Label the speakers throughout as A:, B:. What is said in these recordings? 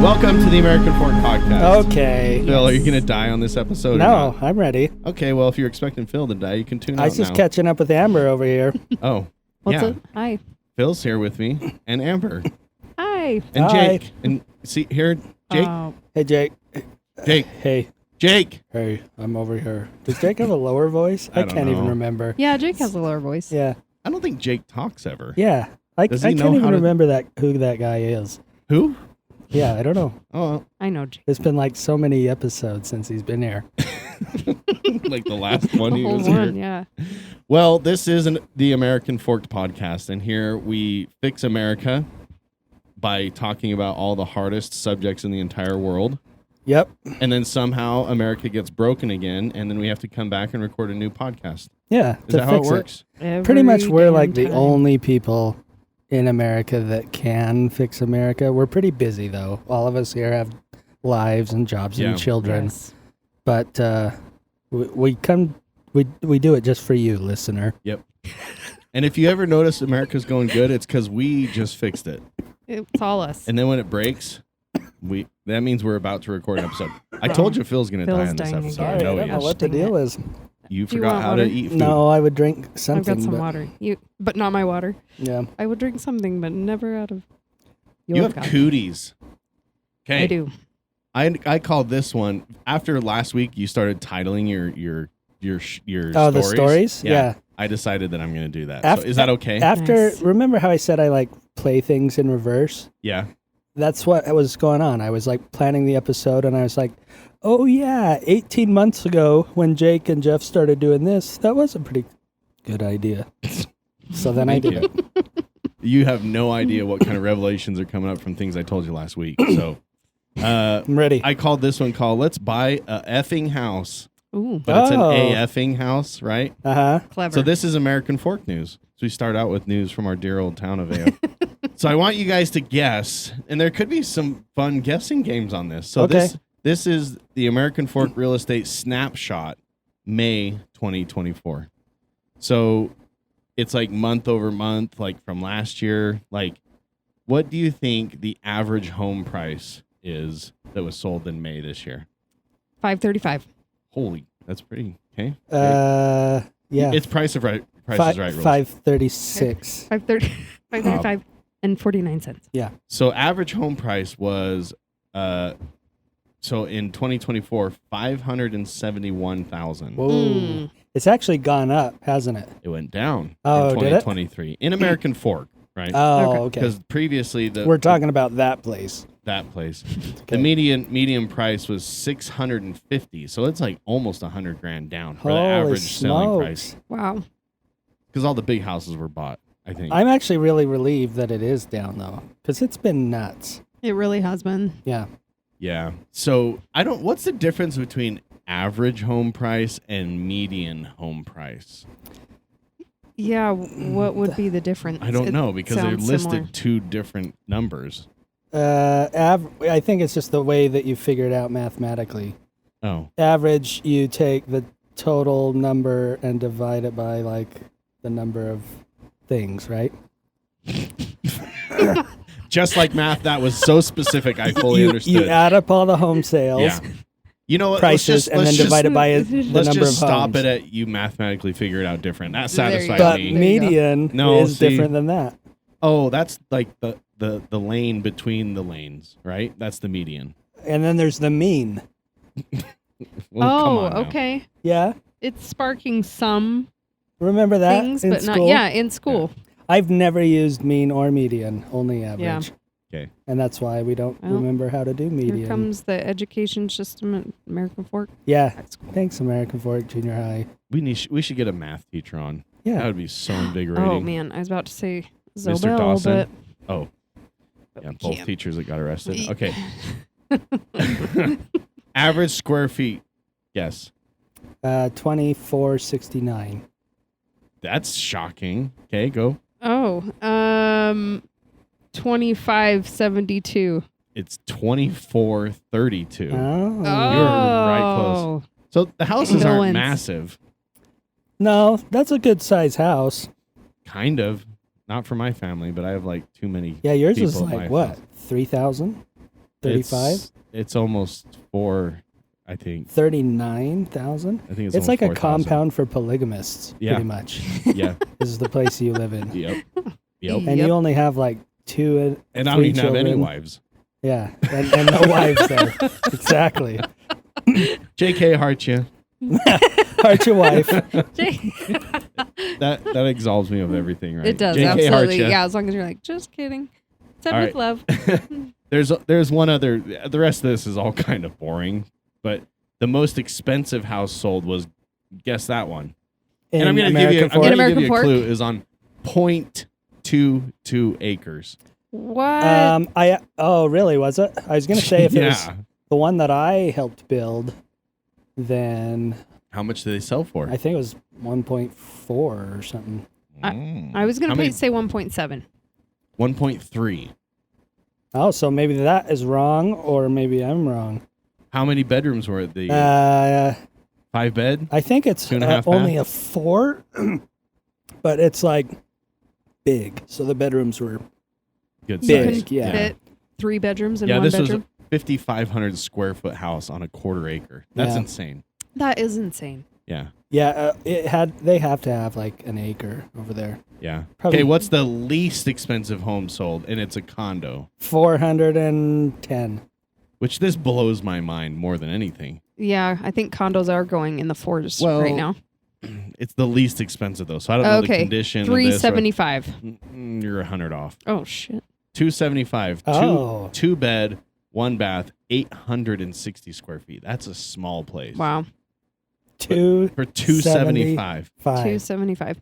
A: Welcome to the American Fork Podcast.
B: Okay.
A: Phil, are you going to die on this episode?
B: No, I'm ready.
A: Okay, well, if you're expecting Phil to die, you can tune out
B: I was just
A: now.
B: catching up with Amber over here.
A: Oh,
C: What's
A: yeah.
C: up? Hi.
A: Phil's here with me, and Amber,
C: Hi.
A: and
B: Hi.
A: Jake. And see here, Jake.
B: Hey, Jake.
A: Jake.
B: Hey.
A: Jake.
B: Hey, I'm over here. Does Jake have a lower voice?
A: I
B: I
A: don't
B: can't even
A: know.
B: remember.
C: Yeah, Jake has a lower voice.
B: Yeah.
A: I don't think Jake talks ever.
B: Yeah. I
A: Does he know
B: can't
A: how
B: even
A: to-
B: remember who that guy is.
A: Who?
B: Yeah, I don't know.
A: Oh,
C: I know Jake.
B: It's been like so many episodes since he's been here.
A: like the last one
C: The
A: he
C: whole
A: was
C: one,
A: here.
C: yeah.
A: Well, this is the American Forked Podcast, and here we fix America by talking about all the hardest subjects in the entire world.
B: Yep.
A: And then somehow America gets broken again, and then we have to come back and record a new podcast.
B: Yeah.
A: Is that how it works?
B: Pretty much we're
C: Every
B: like the
C: damn time.
B: only people in America that can fix America. We're pretty busy, though. All of us here have lives and jobs
A: Yeah.
B: and children.
C: Yes.
B: But we do it just for you, listener.
A: Yep. And if you ever notice America's going good, it's because we just fixed it.
C: It's all us.
A: And then when it breaks, that means we're about to record an episode. I told you Phil's going to die
C: Phil's
A: on this
C: dying
A: episode.
C: again.
A: I know
B: I
A: he
B: don't know
A: is.
B: what the
C: Dang
B: deal
C: it.
B: is.
A: You
C: Do you
A: forgot
C: want
A: how to
C: water?
A: eat food.
B: No, I would drink
C: I've
B: something.
C: got some
B: but-
C: water. But not my water.
B: Yeah.
C: I would drink something, but never out of
A: You
C: your
A: have
C: cup.
A: cooties. Okay.
C: I do.
A: I called this one after last week. You started titling your
B: Oh, the stories? Yeah.
A: I decided that I'm going to do that.
B: Af-
A: so is that okay?
B: After,
C: Nice.
B: remember how I said I like play things in reverse?
A: Yeah.
B: That's what was going on. I was like planning the episode and I was like, oh yeah, 18 months ago when Jake and Jeff started doing this, that was a pretty good idea. So then I
A: Thank
B: did
A: you.
B: it.
A: You have no idea what kind of revelations are coming up from things I told you last week. So
B: I'm ready.
A: I called this one called "Let's Buy a Effing House,"
C: Ooh,
A: but it's an
B: Oh.
A: AFing house, right?
B: Uh-huh.
C: clever.
A: So this is American Fork News. So we start out with news from our dear old town of Vail. So I want you guys to guess, and there could be some fun guessing games on this. So
B: Okay.
A: this is the American Fork Real Estate Snapshot, May 2024. So it's like month over month, like from last year. Like, what do you think the average home price is that was sold in May this year?
C: $535.
A: Holy, that's pretty okay.
B: Yeah.
A: It's Price is Right. Rules.
B: 536.
C: $535 and 49 cents.
B: Yeah.
A: So average home price was so in 2024 $571,000.
B: Whoa.
C: Mm.
B: It's actually gone up, hasn't it?
A: It went down
B: Oh,
A: in
B: did it?
A: 2023 in American Fork, right?
B: Oh, okay.
A: Because previously
B: We're talking about that place.
A: that place
B: Okay.
A: the median price was 650, so it's like almost $100,000 down for the
B: Holy
A: average selling price
B: smokes.
C: Wow.
A: because all the big houses were bought. I think.
B: I'm actually really relieved that it is down, though, because it's been nuts.
C: It really has been.
B: Yeah.
A: Yeah. So what's the difference between average home price and median home price?
C: Yeah, what would be the difference?
A: I don't
C: It
A: know because they
C: sounds
A: listed
C: similar.
A: two different numbers.
B: I think it's just the way that you figure it out mathematically.
A: Oh.
B: Average, you take the total number and divide it by like the number of things, right?
A: Just like math, that was so specific. I fully understood.
B: You add up all the home sales
A: Yeah. You know what?
B: prices and then divide it by the
A: Let's
B: number
A: just
B: of
A: stop
B: homes.
A: it at you mathematically figure it out different. That
C: There you
A: satisfies
C: go.
B: But
A: me.
C: There you go.
B: median
A: No,
B: is
A: see-
B: different than that.
A: Oh, that's like the lane between the lanes, right? That's the median.
B: And then there's the mean.
A: Well, come on now.
C: Okay.
B: Yeah.
C: It's sparking some
B: Remember that
C: things,
B: in
C: but
B: school?
C: not. Yeah, in school.
B: I've never used mean or median, only average.
A: Okay.
B: And that's why we don't
C: Well,
B: remember how to do median.
C: Here comes the education system at American Fork.
B: Yeah.
C: High school.
B: Thanks, American Fork Junior High.
A: We should get a math teacher on. That
B: Yeah.
A: would be so invigorating.
C: Oh man, I was about to say
A: Mr.
C: Zobel,
A: Dawson.
C: but
A: Oh. Yeah, both
C: can't.
A: teachers that got arrested. Okay. Average square feet. Yes.
B: 2469.
A: That's shocking. Okay, go.
C: Oh, 2572.
A: It's 2432.
B: Oh.
C: Oh.
A: right close. So the houses
C: No
A: aren't
C: one's-
A: massive.
B: No, that's a good size house.
A: Kind of. Not for my family, but I have like too many.
B: Yeah, yours is
A: people in my
B: like what?
A: house.
B: 3,000? 35?
A: It's almost 4, I think.
B: 39,000?
A: I think
B: It's like a
A: 4,000.
B: compound for polygamists,
A: Yeah.
B: pretty much.
A: Yeah.
B: This is the place you live in.
A: Yep.
B: And
C: Yep.
B: you only have like 2
A: And I don't
B: 3
A: even have any
B: children.
A: wives.
B: Yeah, and no wives there. Exactly.
A: JK, heart you.
B: Heart your wife.
A: That absolves me of everything, right?
C: It does,
A: JK, heart
C: absolutely.
A: ya.
C: Yeah, as long as you're like, just kidding. Said
A: All
C: with
A: right.
C: love.
A: There's one other. The rest of this is all kind of boring, but the most expensive house sold was, guess that one. And I'm going to give you,
B: American
C: In American
A: a
C: Fork?
A: clue. Is on 0.22 acres.
C: What?
B: Oh, really? Was it? I was gonna say if it was
A: Yeah.
B: the one that I helped build, then
A: How much do they sell for?
B: I think it was 1.4 or something.
C: I was going
A: How
C: to
A: many-
C: say 1.7.
A: 1.3.
B: Oh, so maybe that is wrong, or maybe I'm wrong.
A: How many bedrooms were it? The 5 bed?
B: I think it's
A: 2.5
B: only
A: bath?
B: a 4, but it's like big. So the bedrooms were
A: Good
C: You
B: big.
A: size.
C: can
B: Yeah.
C: fit 3 bedrooms in
A: Yeah,
C: one
A: this was
C: bedroom.
A: a 5,500 square foot house on a quarter acre. That's
B: Yeah.
A: insane.
C: That is insane.
A: Yeah.
B: Yeah, they have to have like an acre over there.
A: Yeah.
B: Probably-
A: Okay, what's the least expensive home sold? And it's a condo,
B: 410.
A: which this blows my mind more than anything.
C: Yeah, I think condos are going in the 4s
A: Well,
C: right now.
A: It's the least expensive though, so I don't know the
C: Okay,
A: condition. of this or-
C: 375.
A: You're 100 off.
C: Oh shit.
A: 275.
B: Oh.
A: Two bed, 1 bath, 860 square feet. That's a small place.
C: Wow.
A: For 275.
C: 275.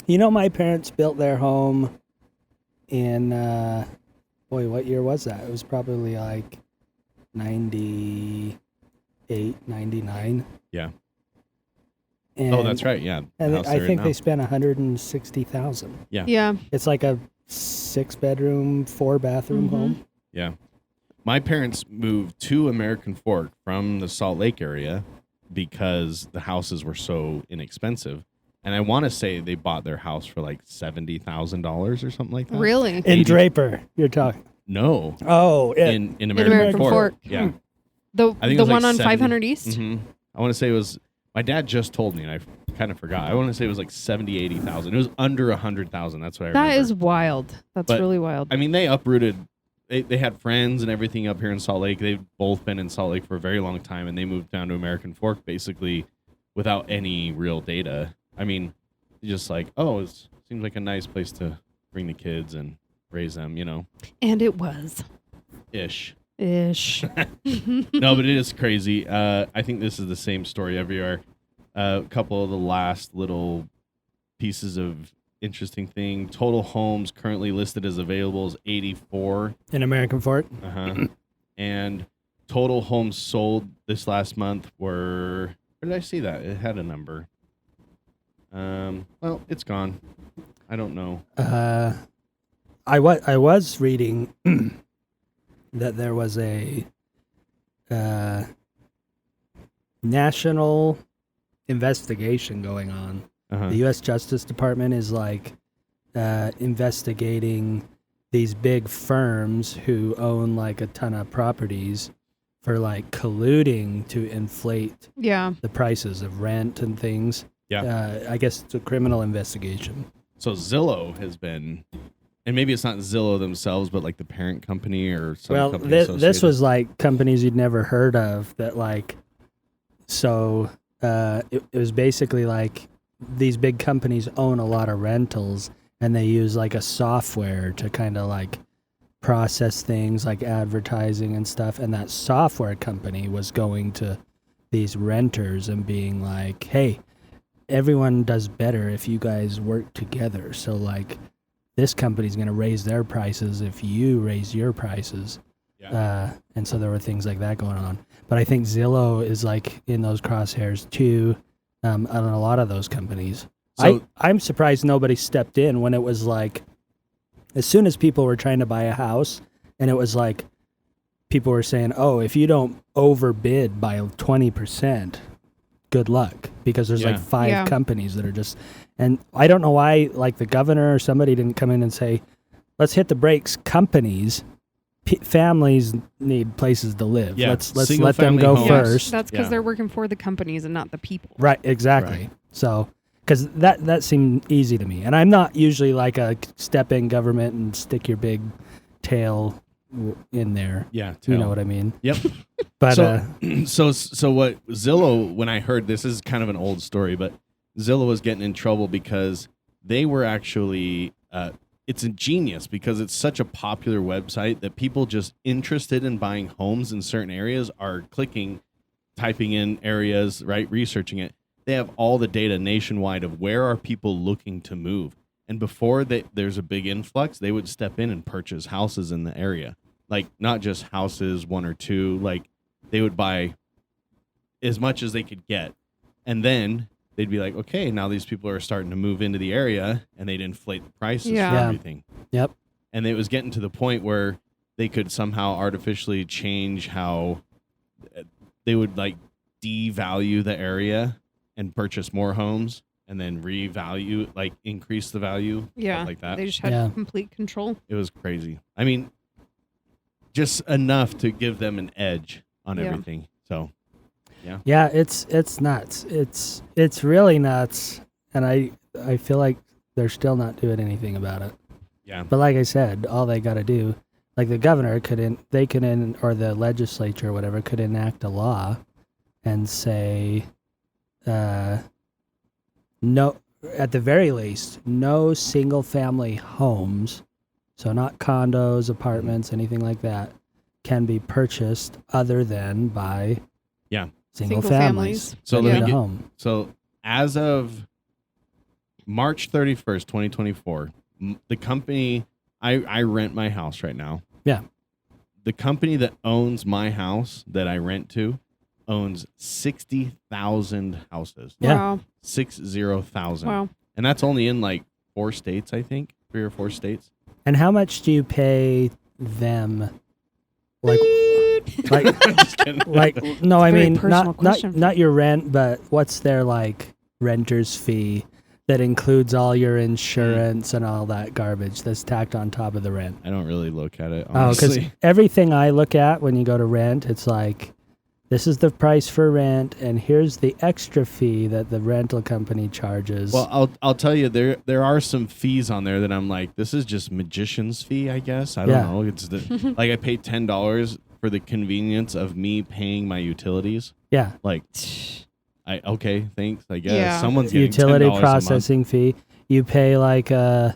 B: You know, my parents built their home in, boy, what year was that? It was probably like 98, 99.
A: Yeah.
B: And,
A: Oh, that's right. Yeah.
B: And
A: House
B: I
A: they're in
B: think
A: now.
B: they spent 160,000.
C: Yeah.
B: It's like a 6-bedroom, 4-bathroom
C: Mhm.
B: home.
A: Yeah. My parents moved to American Fork from the Salt Lake area because the houses were so inexpensive. And I want to say they bought their house for like $70,000 or something like that.
C: Really?
B: In
A: 80
B: Draper, you're talking.
A: No.
B: Oh,
A: In American,
C: American
A: Fork.
C: Fork.
A: Yeah.
C: The
A: I think it
C: the
A: was like
C: one on
A: 70.
C: 500 East?
A: Mhm. I want to say it was, my dad just told me and I kind of forgot. I want to say it was like 70, 80,000. It was under 100,000. That's what I remember.
C: That is wild. That's
A: But,
C: really wild.
A: I mean, they uprooted. They had friends and everything up here in Salt Lake. They've both been in Salt Lake for a very long time, and they moved down to American Fork basically without any real data. I mean, just like, oh, it seems like a nice place to bring the kids and raise them,
C: And it was.
A: ish.
C: Ish.
A: No, but it is crazy. I think this is the same story every year. A couple of the last little pieces of interesting thing. Total homes currently listed as available is 84.
B: in American Fork.
A: And total homes sold this last month were, where did I see that? It had a number. Well, it's gone. I don't know.
B: I was reading that there was a national investigation going on.
A: Uh-huh.
B: The U.S. Justice Department is like investigating these big firms who own like a ton of properties for like colluding to inflate
C: Yeah.
B: the prices of rent and things.
A: Yeah.
B: I guess it's a criminal investigation.
A: So Zillow has been, and maybe it's not Zillow themselves, but like the parent company or some
B: Well,
A: company
B: this
A: associated.
B: was like companies you'd never heard of that like, so it was basically like these big companies own a lot of rentals and they use like a software to kind of like process things like advertising and stuff. And that software company was going to these renters and being like, hey, everyone does better if you guys work together. So like this company's going to raise their prices if you raise your prices.
A: Yeah.
B: And so there were things like that going on. But I think Zillow is like in those crosshairs too, on a lot of those companies.
A: So-
B: I'm surprised nobody stepped in when it was like, as soon as people were trying to buy a house and it was like people were saying, "Oh, if you don't overbid by 20%, good luck," because there's like 5 companies that are just. And I don't know why, like the governor or somebody didn't come in and say, "Let's hit the brakes, companies." Families need places to live.
A: Yeah.
B: Let's let them go
A: homes.
B: first.
C: That's because they're working for the companies and not the people.
B: Right, exactly.
A: Right.
B: So, because that seemed easy to me, and I'm not usually like a step in government and stick your big tail in there.
A: Yeah,
B: you know what I mean.
A: Yep.
B: But
A: so what Zillow? When I heard this is kind of an old story, but Zillow was getting in trouble because they were actually. It's ingenious because it's such a popular website that people just interested in buying homes in certain areas are typing in areas, right, researching it. They have all the data nationwide of where are people looking to move. And before there's a big influx, they would step in and purchase houses in the area. Like not just houses, 1 or 2, like they would buy as much as they could get. And then they'd be like, okay, now these people are starting to move into the area, and they'd inflate the prices for everything.
B: Yep.
A: And it was getting to the point where they could somehow artificially change how they would like devalue the area and purchase more homes and then revalue, like increase the value.
C: Yeah.
A: Like that.
C: They just had complete control.
A: It was crazy. I mean, just enough to give them an edge on everything. So.
B: Yeah, it's nuts. It's really nuts, and I feel like they're still not doing anything about it.
A: Yeah.
B: But like I said, all they got to do, like the governor or the legislature or whatever could enact a law and say, no, at the very least, no single family homes, so not condos, apartments, anything like that, can be purchased other than by single families.
A: So as of March 31st, 2024, the company, I rent my house right now.
B: Yeah.
A: The company that owns my house that I rent to owns 60,000 houses.
B: Yeah.
C: Wow.
A: 60,000.
C: Wow.
A: And that's only in like 4 states, I think. 3 or 4 states.
B: And how much do you pay them? Like
A: Just kidding.
B: no, I mean not your rent, but what's their like renter's fee that includes all your insurance and all that garbage that's tacked on top of the rent?
A: I don't really look at it,
B: Oh, because
A: honestly.
B: everything I look at when you go to rent, it's like, this is the price for rent, and here's the extra fee that the rental company charges.
A: Well, I'll tell you, there are some fees on there that I'm like, this is just magician's fee, I guess. I don't know. It's like I pay $10 for the convenience of me paying my utilities.
B: Yeah.
A: Like, okay, thanks. I guess
C: Yeah.
A: someone's getting
B: utility
A: $10
B: processing fee. You pay like a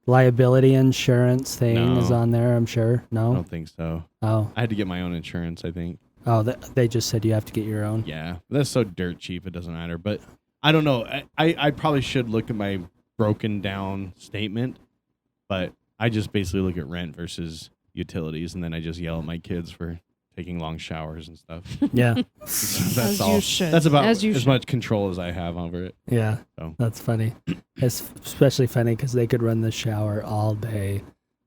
B: liability insurance thing
A: No.
B: is on there, I'm sure.
A: I
B: No.
A: don't think so.
B: Oh.
A: I had to get my own insurance, I think.
B: Oh, they just said you have to get your own.
A: Yeah, that's so dirt cheap. It doesn't matter. But I don't know. I probably should look at my broken down statement, but I just basically look at rent versus utilities, and then I just yell at my kids for taking long showers and stuff.
B: Yeah.
A: That's
C: As
A: all.
C: you should.
A: That's about
C: As you
A: as
C: should.
A: much control as I have over it.
B: Yeah.
A: So.
B: That's funny. It's especially funny because they could run the shower all day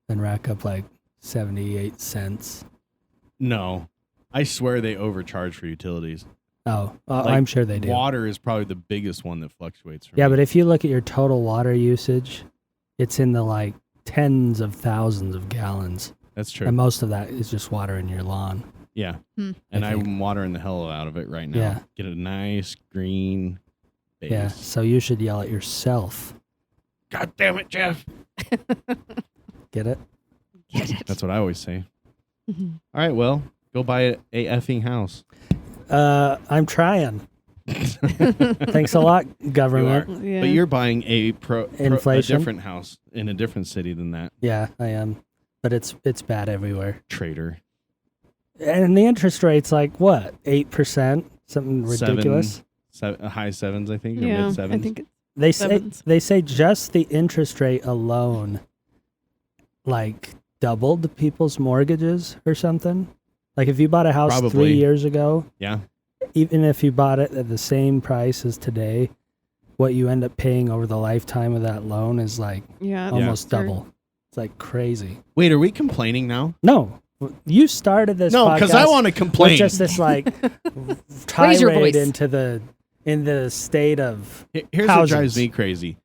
B: and rack up like 78 cents.
A: No, I swear they overcharge for utilities.
B: Oh,
A: Like,
B: I'm sure they do.
A: Water is probably the biggest one that fluctuates. For
B: Yeah,
A: me.
B: but if you look at your total water usage, it's in the like tens of thousands of gallons.
A: That's true.
B: And most of that is just water in your lawn.
A: Yeah,
C: Hmm.
A: and
B: I think.
A: I'm watering the hell out of it right now.
B: Yeah.
A: Get a nice green base.
B: Yeah, so you should yell at yourself.
A: God damn it, Jeff.
B: Get it?
C: Get it.
A: That's what I always say.
C: Mhm.
A: All right, well, go buy a effing house.
B: I'm trying. Thanks a lot, government.
C: Yeah.
A: But you're buying a
B: Inflation?
A: different house in a different city than that.
B: Yeah, I am. But it's bad everywhere.
A: Traitor.
B: And the interest rate's like what? 8%? Something ridiculous.
A: High sevens, I think, or
C: Yeah,
A: mid sevens.
C: I think it's
B: They say
C: sevens.
B: just the interest rate alone like doubled people's mortgages or something. Like if you bought a house
A: Probably.
B: 3 years ago,
A: Yeah.
B: even if you bought it at the same price as today, what you end up paying over the lifetime of that loan is like
C: yeah,
B: almost
C: they're
B: double. It's like crazy.
A: Wait, are we complaining now?
B: No, you started this.
A: No, because I
B: podcast
A: want to complain.
B: with just this like
C: Raise your
B: tirade
C: voice.
B: in the state of
A: Here's
B: houses.
A: what drives me crazy.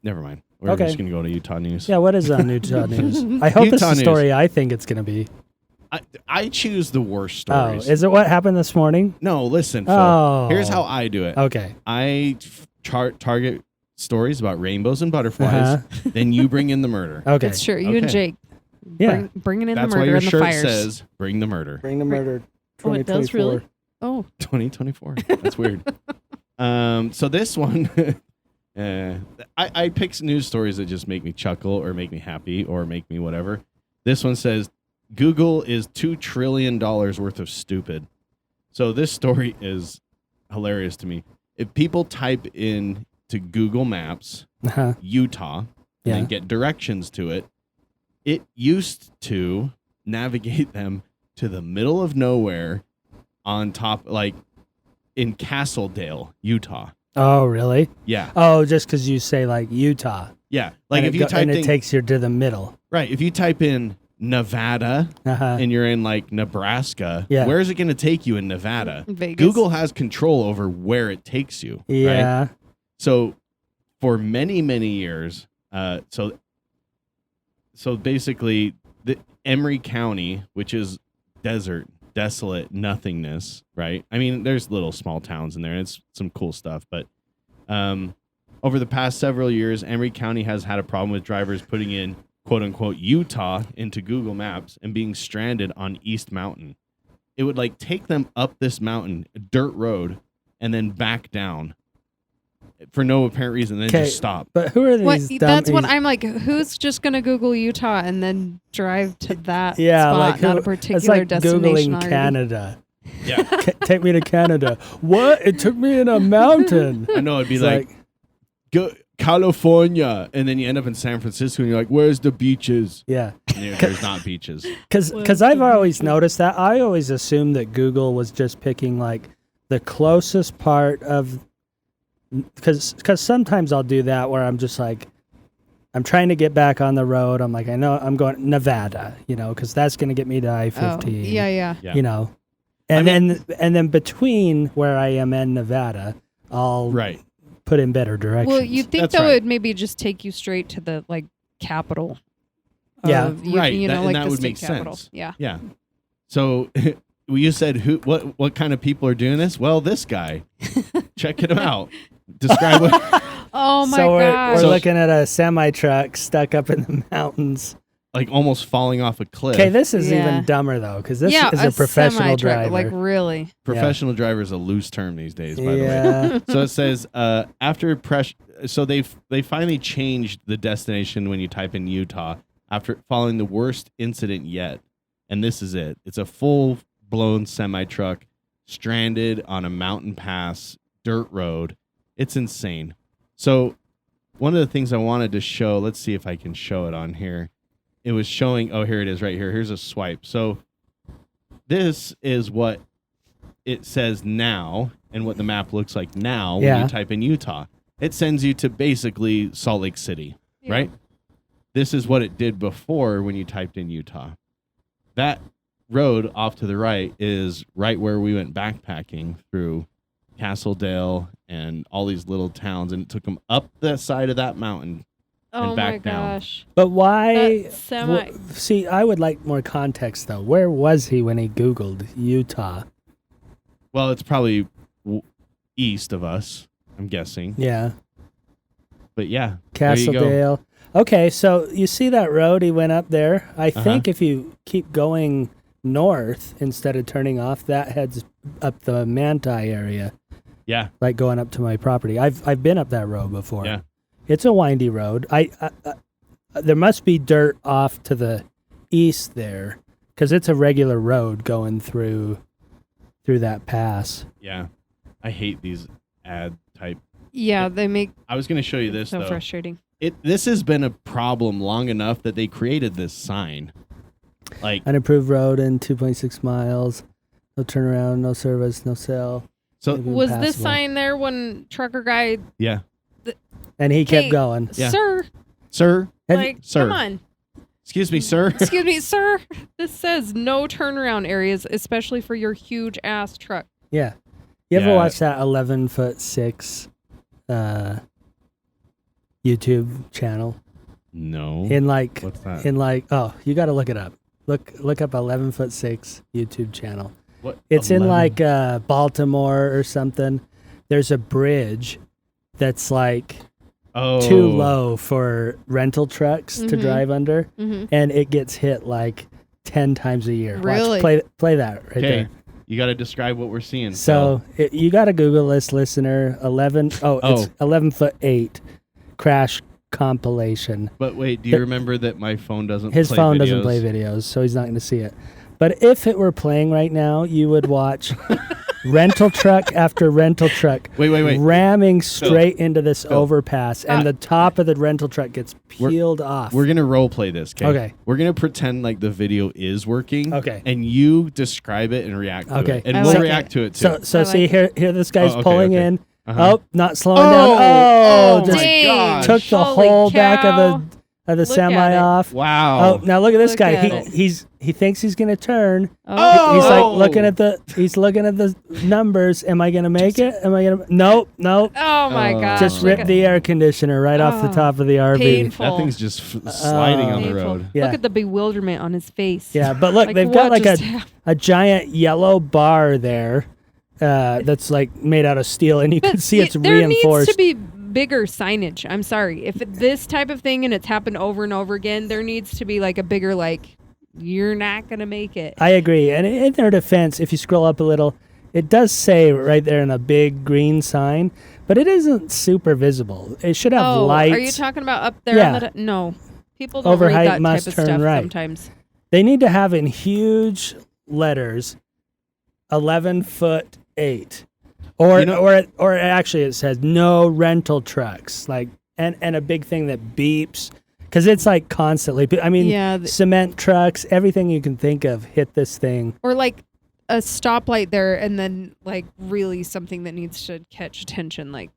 A: Never mind. We're
B: Okay.
A: just going to go to Utah news.
B: Yeah, what is on Utah news? I hope it's
A: Utah
B: the story I think it's going to be.
A: I choose the worst
B: Oh,
A: stories.
B: is it what happened this morning?
A: No, listen, Phil.
B: Oh.
A: Here's how I do it.
B: Okay.
A: I target stories about rainbows and butterflies.
B: Uh-huh.
A: Then you bring in the murder.
B: Okay.
C: It's true. You and
A: Okay.
C: Jake.
B: Yeah.
C: Bringing in
A: That's
C: the
A: why
C: murder
A: your
C: and the
A: shirt
C: fires.
A: says "Bring the murder."
B: Bring the murder.
C: Oh, it does
B: 2024.
C: really? Oh.
A: 2024. That's weird. So this one, I pick news stories that just make me chuckle or make me happy or make me whatever. This one says Google is $2 trillion worth of stupid. So this story is hilarious to me. If people type in to Google Maps
B: Uh-huh.
A: Utah
B: Yeah.
A: and get directions to it, it used to navigate them to the middle of nowhere on top, like in Castledale, Utah.
B: Oh, really?
A: Yeah.
B: Oh, just because you say like Utah.
A: Yeah. Like
B: and
A: if you type
B: and
A: in,
B: it takes you to the middle.
A: right, if you type in Nevada
B: Uh-huh.
A: and you're in like Nebraska,
B: Yeah.
A: where is it going to take you in Nevada?
C: Vegas.
A: Google has control over where it takes you. Right?
B: Yeah.
A: So for many, many years, so basically the Emery County, which is desert, desolate, nothingness, right? I mean, there's little small towns in there. And it's some cool stuff, but over the past several years, Emery County has had a problem with drivers putting in quote unquote Utah into Google Maps and being stranded on East Mountain. It would like take them up this mountain, a dirt road, and then back down for no apparent reason, then just stop.
B: But who are these?
C: What? That's what
B: dummies?
C: I'm like. Who's just gonna Google Utah and then drive to that
B: Yeah,
C: spot,
B: like
C: not a
B: it's
C: particular
B: like
C: destination
B: Googling
C: already?
B: Canada.
A: Yeah.
B: Take me to Canada. What? It took me in a mountain.
A: I know, it'd be
B: It's
A: like, go California, and then you end up in San Francisco, and you're like, where's the beaches?
B: Yeah.
A: And there's not beaches.
B: Because I've always noticed that. I always assumed that Google was just picking like the closest part of, because sometimes I'll do that where I'm just like, I'm trying to get back on the road. I'm like, I know I'm going Nevada, because that's going to get me to I-15.
C: Oh, yeah.
A: Yeah.
B: And then between where I am and Nevada, I'll
A: Right.
B: put in better directions.
C: Well, you'd think
A: That's
C: that
A: right.
C: would maybe just take you straight to the like capital.
B: Yeah.
C: of,
A: Right,
C: You
A: that-
C: know,
A: and
C: like
A: that
C: the
A: would
C: state
A: make
C: capital.
A: sense.
C: Yeah.
A: Yeah. So you said what kind of people are doing this? Well, this guy. Check him out. Describe what
C: Oh my
B: so
C: gosh.
B: we're
A: So-
B: looking at a semi truck stuck up in the mountains.
A: like almost falling off a cliff.
B: Okay, this is
C: Yeah.
B: even dumber though, because this
C: yeah,
B: is a professional
C: semi-truck,
B: driver.
C: Like really.
A: Professional driver is a loose term these days, by the way.
B: yeah.
A: So it says after pressure. So they finally changed the destination when you type in Utah after following the worst incident yet, and this is it. It's a full blown semi truck stranded on a mountain pass dirt road. It's insane. So one of the things I wanted to show. Let's see if I can show it on here. It was showing. Oh, here it is, right here. Here's a swipe. So this is what it says now, and what the map looks like now when
B: Yeah.
A: you type in Utah. It sends you to basically Salt Lake City,
C: Yeah.
A: right? This is what it did before when you typed in Utah. That road off to the right is right where we went backpacking through Castledale and all these little towns, and it took them up the side of that mountain.
C: Oh
A: back
C: my
A: down.
C: gosh.
B: But why?
C: That semi.
B: See, I would like more context though. Where was he when he Googled Utah?
A: Well, it's probably east of us, I'm guessing.
B: Yeah,
A: But yeah, there you go.
B: Castledale. Okay, so you see that road he went up there? I
A: Uh-huh.
B: think if you keep going north instead of turning off, that heads up the Manti area,
A: Yeah,
B: like going up to my property. I've been up that road before.
A: yeah.
B: It's a windy road. There must be dirt off to the east there, because it's a regular road going through that pass.
A: Yeah. I hate these ad type.
C: Yeah, they make
A: I was going to show you this
C: so
A: though.
C: frustrating.
A: This has been a problem long enough that they created this sign. Like,
B: Unimproved road in 2.6 miles. No turnaround, no service, no sale.
A: so
B: Maybe
C: Was this
B: impassable.
C: sign there when trucker guy,
A: yeah.
B: And he kept
C: Okay,
B: going.
A: Yeah.
C: sir?
A: Sir,
B: Have
C: Like,
A: Sir.
C: come on.
A: Excuse me, sir.
C: Excuse me, sir. This says no turnaround areas, especially for your huge ass truck.
B: Yeah. You ever
A: Yeah.
B: watch that 11'6" YouTube channel?
A: No.
B: In like,
A: What's that?
B: oh, you got to look it up. Look up 11'6" YouTube channel.
A: What?
B: It's
A: 11?
B: in like Baltimore or something. There's a bridge that's like too low for rental trucks to drive under, and it gets hit like 10 times a year.
C: Really?
B: Watch, play that right
A: Okay.
B: there.
A: You got to describe what we're seeing.
B: So you got to Google this, listener. It's 11'8" crash compilation.
A: But wait, do you remember that my phone doesn't
B: His
A: play
B: phone
A: videos?
B: doesn't play videos, so he's not going to see it. But if it were playing right now, you would watch rental truck after rental truck
A: Wait.
B: ramming straight into this overpass, and
C: Ah.
B: the top of the rental truck gets peeled off.
A: We're going to role play this, okay?
B: Okay.
A: We're going to pretend like the video is working.
B: Okay.
A: And you describe it and react to
B: Okay.
A: it. And
C: I
A: we'll
C: like
A: react
C: it.
A: to it too.
B: So
C: I
B: see
C: like
B: here this guy's
A: okay,
B: pulling
A: okay.
B: in.
A: Uh-huh.
B: Oh, not slowing down.
A: Oh
B: Just
C: my gosh.
B: took the
C: Holy
B: whole back
C: cow.
B: of the
C: Look
B: semi
C: at it.
B: off.
A: Wow.
B: Oh, now look at this
C: Look
B: guy.
C: at it.
B: He thinks he's gonna turn.
C: Oh.
B: He's like looking at the numbers. Am I gonna make it? Am I gonna? Nope.
C: Oh my
A: Oh.
C: god.
B: Just
A: Look
B: rip the air conditioner right off the
C: Oh,
B: top of the RV.
C: painful.
A: That thing's just sliding on the
C: Painful.
A: road.
B: Yeah.
C: Look at the bewilderment on his face.
B: Yeah, but look,
C: Like,
B: they've got
C: what
B: like
C: just happened?
B: a giant yellow bar there that's like made out of steel, and you can
C: But
B: see it's
C: there
B: reinforced.
C: needs to be bigger signage. I'm sorry. If this type of thing and it's happened over and over again, there needs to be like a bigger you're not going to make it.
B: I agree. And in their defense, if you scroll up a little, it does say right there in a big green sign, but it isn't super visible. It should have lights.
C: Are you talking about up there?
B: Yeah.
C: No. People don't
B: Overheight
C: read that
B: must
C: type of
B: turn
C: stuff
B: right.
C: sometimes.
B: They need to have in huge letters 11'8". Or actually it says no rental trucks, like and a big thing that beeps because it's like constantly. I mean,
C: Yeah,
B: cement trucks, everything you can think of hit this thing.
C: or like a stoplight there and then like really something that needs to catch attention. Like,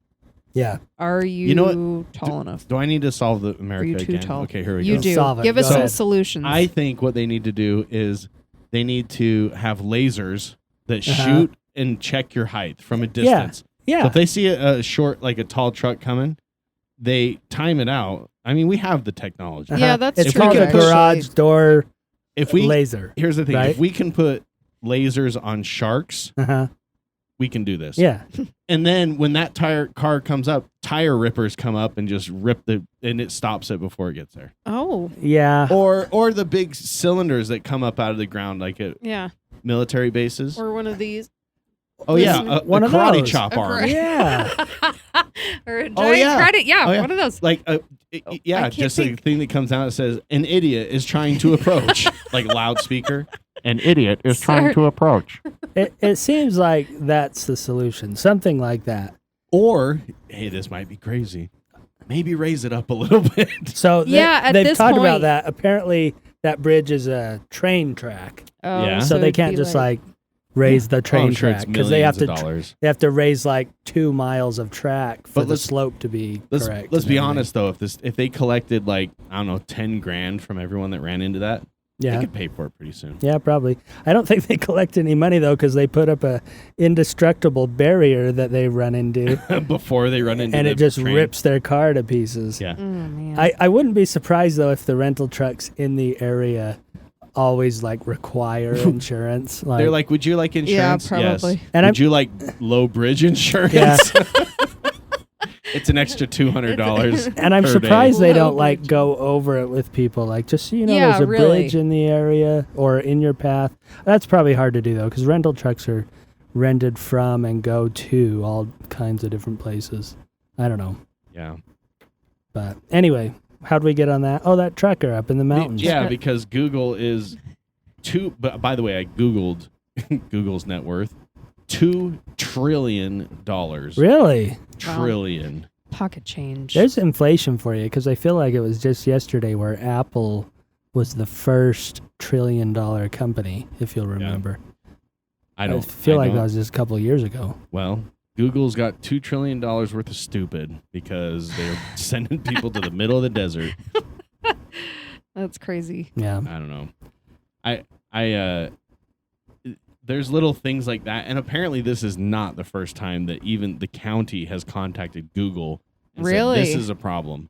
B: Yeah,
C: are you,
A: You know
C: tall enough?
A: Do I need to solve the America
C: you too
A: again?
C: tall?
A: Okay, here we
C: You
A: go.
C: do.
B: Solve it.
C: Give
B: Go
C: us some
B: ahead.
C: solutions.
A: I think what they need to do is they need to have lasers that
B: Uh-huh.
A: shoot and check your height from a distance. So
B: yeah.
A: if they see a short, like a tall truck coming, they time it out. I mean, we have the technology.
C: Yeah, that's
B: it's
A: true,
B: called a
A: actually.
B: garage door
A: If we
B: laser.
A: here's the thing:
B: right?
A: if we can put lasers on sharks,
B: Uh-huh.
A: we can do this.
B: Yeah,
A: And then when that car comes up, tire rippers come up and just rip and it stops it before it gets there.
C: Oh,
B: yeah.
A: Or the big cylinders that come up out of the ground, like at
C: yeah.
A: military bases.
C: Or one of these.
A: Oh yeah,
C: Listen,
A: a
B: one of
A: karate
B: those.
A: chop
C: A
A: arm.
B: Yeah.
C: Or a giant
A: Oh, yeah.
C: credit. Yeah,
A: Oh, yeah.
C: one of those.
A: Like
C: I
A: yeah,
C: can't
A: just
C: think.
A: a thing that comes out that says an idiot is trying to approach, like loudspeaker. An idiot is
C: trying to
A: approach.
B: It seems like that's the solution. Something like that.
A: Or hey, this might be crazy. Maybe raise it up a little bit.
B: So
C: Yeah, at
B: they've
C: this
B: talked about
C: point-
B: that. Apparently, that bridge is a train track,
C: Oh,
A: Yeah.
B: so they
C: it'd
B: can't
C: be
B: just like raise the
A: Oh,
B: train
A: I'm sure
B: track
A: it's
B: because they have
A: millions
B: to
A: of dollars.
B: they have to raise like 2 miles of track for
A: But
B: the
A: let's-
B: slope to be correct.
A: Let's
B: and
A: be
B: everything.
A: honest though, if they collected like I don't know 10 grand from everyone that ran into that, they
B: Yeah.
A: could pay for it pretty soon.
B: Yeah, probably. I don't think they collect any money though, because they put up a indestructible barrier that they run into,
A: Before they run into
B: and
A: the
B: it just
A: train.
B: rips their car to pieces.
A: Yeah.
C: Oh, man.
B: I wouldn't be surprised though if the rental trucks in the area always like require insurance.
A: They're like, would you like insurance?
C: probably.
A: Yes.
B: And
A: Would you like low bridge insurance?
B: Yeah.
A: It's an extra $200.
B: And I'm
A: per
B: surprised
A: day.
B: they don't
C: Low
B: like
C: bridge.
B: go over it with people. Like, just so you know,
C: Yeah,
B: there's a
C: really.
B: bridge in the area or in your path. That's probably hard to do though, because rental trucks are rented from and go to all kinds of different places. I don't know,
A: Yeah.
B: but anyway, how'd we get on that? Oh, that trucker up in the mountains.
A: Yeah, because Google is but by the way, I Googled Google's net worth. $2 trillion.
B: Really?
A: Trillion.
C: Pocket change.
B: There's inflation for you, because I feel like it was just yesterday where Apple was the first $1 trillion company, if you'll remember.
A: I
B: feel like
A: don't-
B: that was just a couple of years ago.
A: Well, Google's got $2 trillion worth of stupid because they're sending people to the middle of the desert.
C: That's crazy.
B: Yeah.
A: I don't know. I there's little things like that, and apparently this is not the first time that even the county has contacted Google and
C: Really?
A: said, this is a problem.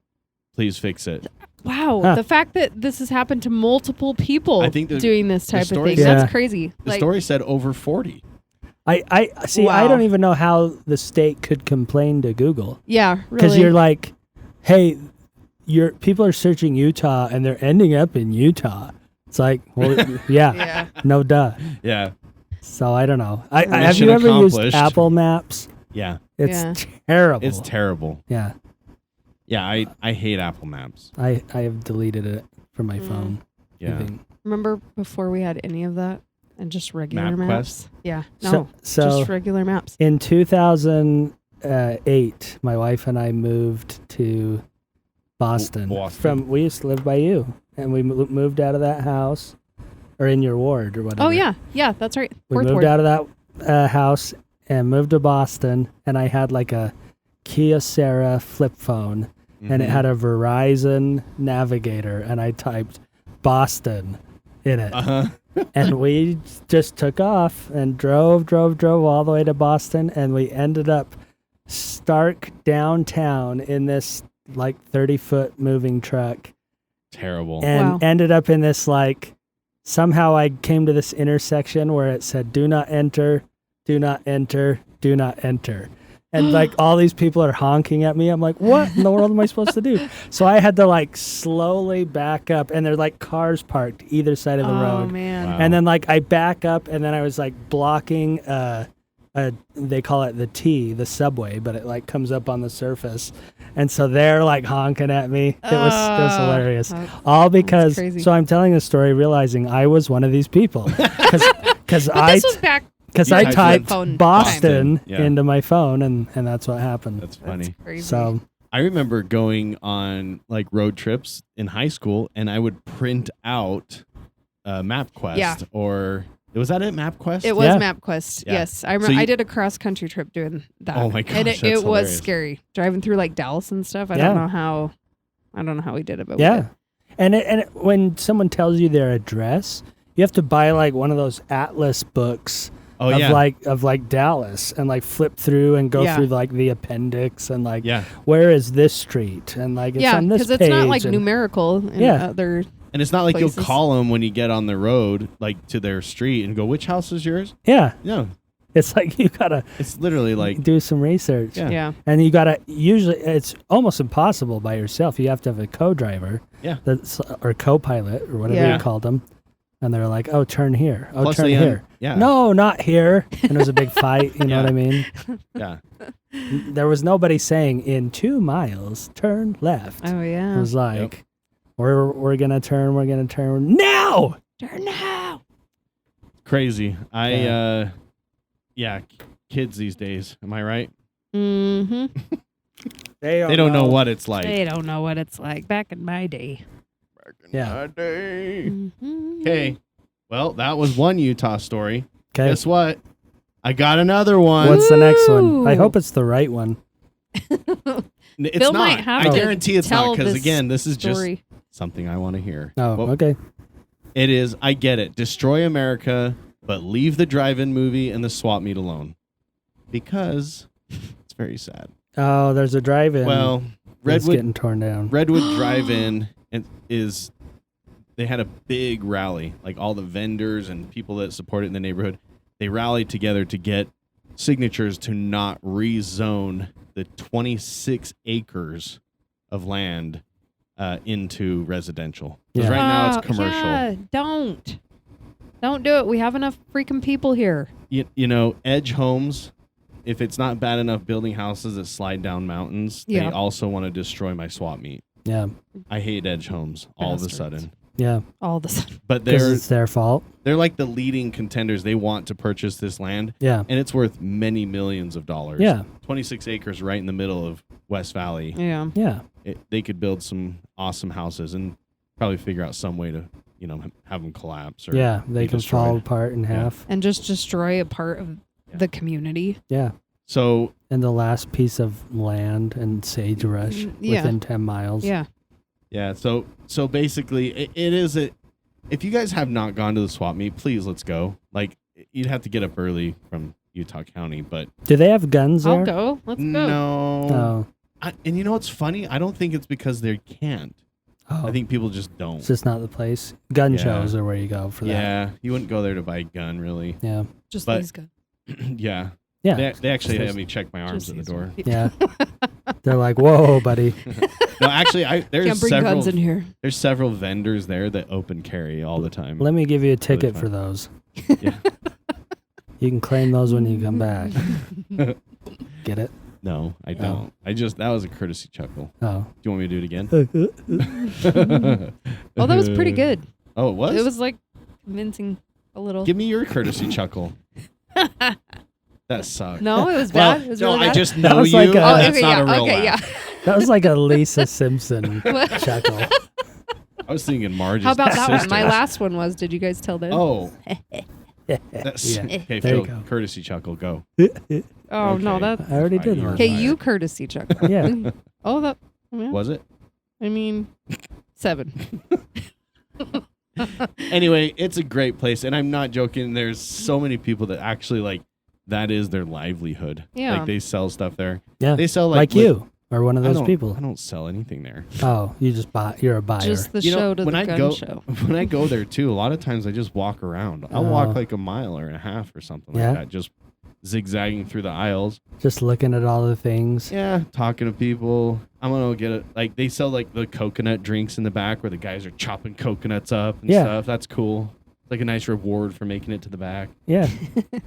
A: Please fix it.
C: Wow.
B: Huh.
C: The fact that this has happened to multiple people
A: I think
C: doing this type of
A: story
C: thing.
B: said-
C: That's crazy.
A: The story said over 40.
B: I see. I
C: Wow.
B: don't even know how the state could complain to Google
C: Yeah,
B: because
C: really.
B: you're like, hey, your people are searching Utah and they're ending up in Utah. It's like, well, yeah,
C: yeah.
B: no duh.
A: Yeah.
B: So I don't know. Have
A: Mission
B: you ever used
A: accomplished.
B: Apple Maps?
A: Yeah.
B: It's
C: Yeah.
B: terrible.
A: It's terrible.
B: Yeah,
A: Yeah, I hate Apple Maps.
B: I have deleted it from my phone. I
A: Yeah.
B: think.
C: Remember before we had any of that and just regular
A: MapQuest?
C: maps? Yeah.
B: So-
C: No.
B: so
C: just regular maps.
B: in 2008, my wife and I moved to Boston.
A: Boston.
B: We used to live by you, and we moved out of that house, or in your ward, or whatever.
C: Oh, yeah. Yeah, that's right.
B: We
C: Fourth
B: moved
C: ward.
B: out of that house and moved to Boston, and I had like a Kyocera flip phone, and it
A: Mhm.
B: had a Verizon navigator, and I typed Boston in it.
A: Uh-huh.
B: And we just took off and drove all the way to Boston, and we ended up stark downtown in this like 30-foot moving truck,
A: Terrible.
B: and
C: Wow.
B: ended up in this like, somehow I came to this intersection where it said do not enter, do not enter, do not enter. And like all these people are honking at me. I'm like, what in the world am I supposed to do? So I had to like slowly back up, and there're like cars parked either side of the
C: Oh,
B: road.
C: man.
A: Wow.
B: And then like I back up, and then I was like blocking they call it the T, the subway, but it like comes up on the surface. And so they're like honking at me. It was hilarious. All because
C: crazy.
B: so I'm telling this story realizing I was one of these people. Cuz
C: But
B: I
C: this was back.
B: because
A: You
B: I
A: typed
B: typed
C: phone
B: Boston
A: time. Yeah.
B: into my phone, and that's what happened.
A: That's funny.
C: That's crazy.
B: So
A: I remember going on like road trips in high school, and I would print out MapQuest
C: Yeah.
A: or was that it? MapQuest?
C: It was
B: Yeah.
C: MapQuest.
A: Yeah.
C: Yes,
A: So you-
C: I did a cross country trip doing that.
A: Oh my
C: And
A: gosh,
C: it
A: that's
C: was
A: hilarious.
C: scary driving through like Dallas and stuff. I
B: Yeah.
C: don't know how we did it, but we
B: yeah.
C: did.
B: And when someone tells you their address, you have to buy like one of those atlas books
A: Oh
B: of
A: yeah.
B: like Dallas, and like flip through and go
C: Yeah.
B: through like the appendix, and like
A: Yeah.
B: where is this street, and like it's
C: Yeah,
B: on this
C: because
B: page.
C: it's not like
B: and-
C: numerical in
B: Yeah.
C: other.
A: And it's not like
C: places.
A: you'll call them when you get on the road, like to their street, and go, "Which house is yours?"
B: Yeah,
A: No,
B: it's like you gotta
A: it's literally like,
B: do some research.
A: Yeah.
C: Yeah.
B: And you gotta usually it's almost impossible by yourself. You have to have a co-driver,
A: Yeah.
B: or co-pilot or whatever
C: Yeah.
B: you called them, and they're like, "Oh, turn here. Oh,
A: plus
B: turn
A: they,
B: here."
A: yeah,
B: No, not here. And it was a big fight. You know what I mean?
A: yeah,
B: There was nobody saying in 2 miles turn left.
C: Oh
B: It
C: yeah.
B: was like, we're gonna turn now.
C: Turn now.
A: crazy.
B: Yeah.
A: Kids these days. Am I right?
C: Mm-hmm.
A: They don't know what it's like.
C: They don't know what it's like back in my day.
B: Yeah.
C: Mm-hmm.
A: Okay. Well, that was one Utah story.
B: Okay.
A: Guess what? I got another one.
B: What's the next one? I
C: Ooh.
B: hope it's the right one.
A: It's
C: Bill
A: not.
C: might have
A: I
C: to
A: guarantee it's not
C: tell
A: because
C: this
A: again, this is just
C: Story.
A: something I want to hear.
B: Oh,
A: Well,
B: okay.
A: It is. I get it. Destroy America, but leave the drive-in movie and the swap meet alone, because it's very sad.
B: Oh, there's a drive-in.
A: Well,
B: that's
A: Redwood
B: getting torn down.
A: Drive-In is. They had a big rally, like all the vendors and people that support it in the neighborhood. They rallied together to get signatures to not rezone the 26 acres of land into residential. Because
B: Yeah.
A: right now
C: Oh,
A: it's commercial.
C: Yeah, don't do it. We have enough freaking people here.
A: You know, Edge Homes, if it's not bad enough building houses that slide down mountains,
C: Yeah.
A: they also want to destroy my swap meet.
B: Yeah.
A: I hate Edge Homes all of a
C: Bastards.
A: sudden.
B: Yeah.
C: All of a sudden.
A: But
B: Because it's their fault.
A: they're like the leading contenders. They want to purchase this land,
B: Yeah.
A: and it's worth many millions of dollars.
B: Yeah.
A: 26 acres right in the middle of West Valley.
C: Yeah.
B: Yeah.
A: They could build some awesome houses and probably figure out some way to, have them collapse. Or
B: Yeah. They
A: be
B: can
A: destroyed.
B: fall apart in half.
C: And just destroy a part of the community.
B: Yeah.
A: So
B: And the last piece of land and sagebrush
C: Yeah.
B: within 10 miles.
C: Yeah.
A: Yeah. So basically, it is a. If you guys have not gone to the swap meet, please let's go. Like you'd have to get up early from Utah County, but
B: Do they have guns there?
C: I'll go. Let's go.
A: no.
B: Oh,
A: And you know what's funny? I don't think it's because they can't.
B: oh.
A: I think people just don't.
B: It's just not the place. Gun
A: Yeah.
B: shows are where you go for that.
A: Yeah, you wouldn't go there to buy a gun, really.
B: Yeah.
C: Just
A: But-
C: these guys.
A: Yeah.
B: Yeah.
A: They actually
B: Just-
A: had me check my arms
C: Just
A: at the
C: these
A: door.
C: ones.
B: Yeah. They're like, whoa, buddy.
A: No, actually, there's
C: Can't bring
A: several.
C: guns in here.
A: There's several vendors there that open carry all the time.
B: Let me give you a ticket
A: fun.
B: for those.
A: Yeah.
B: You can claim those when you come back. Get it?
A: No, I don't. That was a courtesy chuckle.
B: Oh.
A: Do you want me to do it again?
C: Oh, that was pretty good.
A: Oh, it was?
C: It was like convincing a little.
A: Give me your courtesy chuckle. That sucked.
C: No, it was
A: Well,
C: bad. It was
A: no,
C: really
A: I
C: bad.
A: just
B: That
A: know
B: was
A: you.
B: like
A: and
B: a-
C: Oh,
A: that's
C: okay,
A: not
C: yeah,
A: a real
C: okay,
A: laugh.
B: That was like a Lisa Simpson chuckle.
A: I was thinking Marge's
C: How about that one?
A: sister.
C: My last one was. Did you guys tell them?
A: Oh. That's,
B: Yeah.
A: Okay,
B: There you
A: Phil,
B: go.
A: courtesy chuckle, go.
C: Oh no,
A: Okay.
C: that.
B: I already
A: Fine,
B: did
A: you
B: one.
A: were
C: Okay,
A: fired.
C: you courtesy chuckle.
B: Yeah.
C: Oh, that. Yeah,
A: Was it?
C: I mean, 7.
A: Anyway, it's a great place, and I'm not joking. There's so many people that actually like that is their livelihood.
C: Yeah.
A: Like they sell stuff there.
B: Yeah.
A: They sell
B: Like you or one of those people.
A: I don't sell anything there.
B: Oh, you just buy. You're a buyer.
C: Just the
A: You know,
C: show to the
A: when I
C: gun
A: go
C: show.
A: when I go there too, a lot of times I just walk around. I'll
B: Oh.
A: walk like a mile or a half or something
B: Yeah.
A: like that, just zigzagging through the aisles.
B: Just looking at all the things.
A: Yeah, talking to people. I'm gonna get it. Like they sell like the coconut drinks in the back where the guys are chopping coconuts up and
B: Yeah.
A: stuff. That's cool. It's like a nice reward for making it to the back.
B: Yeah.